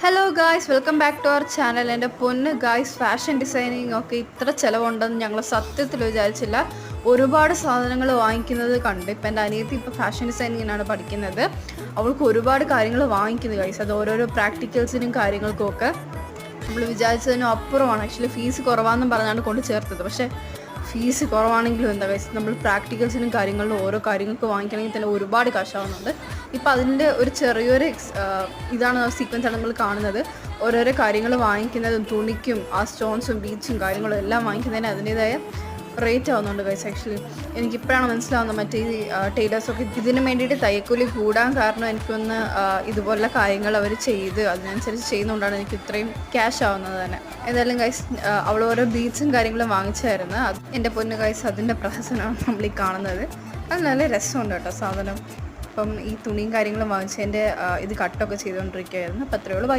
Hello guys, welcome back to our channel. എൻ്റെ പൊന്ന് guys, fashion designing ഒക്കെ ഇത്ര ചിലവുണ്ടെന്ന് ഞങ്ങൾ സത്യത്തിൽ വിചാരിച്ചില്ല. ഒരുപാട് സാധനങ്ങൾ വാങ്ങിക്കുന്നത് കണ്ട്. ഇപ്പം എൻ്റെ അനിയത്തി ഇപ്പോൾ ഫാഷൻ ഡിസൈനിങ്ങിനാണ് പഠിക്കുന്നത്. അവൾക്ക് ഒരുപാട് കാര്യങ്ങൾ വാങ്ങിക്കുന്നത് ഗായ്സ്. അത് ഓരോരോ പ്രാക്ടിക്കൽസിനും കാര്യങ്ങൾക്കും ഒക്കെ നമ്മൾ വിചാരിച്ചതിനും അപ്പുറമാണ്. ആക്ച്വലി ഫീസ് കുറവാണെന്നും പറഞ്ഞാണ് കൊണ്ട് ചേർത്തത്. പക്ഷേ ഫീസ് കുറവാണെങ്കിലും എന്താ ഗൈസ്, നമ്മൾ പ്രാക്ടിക്കൽസിനും കാര്യങ്ങളിലും ഓരോ കാര്യങ്ങൾക്ക് വാങ്ങിക്കണമെങ്കിൽ തന്നെ ഒരുപാട് കാശാവുന്നുണ്ട്. ഇപ്പോൾ അതിൻ്റെ ഒരു ചെറിയൊരു ഇതാണ് സീക്വൻസ് ആണ് നമ്മൾ കാണുന്നത്. ഓരോരോ കാര്യങ്ങൾ വാങ്ങിക്കുന്നതും തുണിക്കും ആ സ്റ്റോൺസും ബീച്ചും കാര്യങ്ങളും എല്ലാം വാങ്ങിക്കുന്നതിന് അതിൻ്റേതായ റേറ്റ് ആവുന്നുണ്ട് ഗൈസ്. ആക്ച്വലി എനിക്കിപ്പോഴാണ് മനസ്സിലാവുന്നത് മറ്റേ ഈ ടൈലേഴ്സൊക്കെ ഇതിന് വേണ്ടിയിട്ട് തയ്യക്കൂലി കൂടാൻ കാരണം എനിക്കൊന്ന് ഇതുപോലുള്ള കാര്യങ്ങൾ അവർ ചെയ്ത് അതിനനുസരിച്ച് ചെയ്യുന്നതുകൊണ്ടാണ് എനിക്ക് ഇത്രയും ക്യാഷ് ആവുന്നത് തന്നെ. ഏതായാലും ഗൈസ്, അവൾ ഓരോ ബീഡ്സും കാര്യങ്ങളും വാങ്ങിച്ചായിരുന്നു. എൻ്റെ പൊന്ന് ഗൈസ്, അതിൻ്റെ പ്രഹസനമാണ് നമ്മൾ ഈ കാണുന്നത്. അത് നല്ല രസമുണ്ട് കേട്ടോ സാധനം. അപ്പം ഈ തുണിയും കാര്യങ്ങളും വാങ്ങിച്ചതിൻ്റെ ഇത് കട്ടൊക്കെ ചെയ്തുകൊണ്ടിരിക്കുകയായിരുന്നു. അപ്പം അത്രയേ ഉള്ളൂ.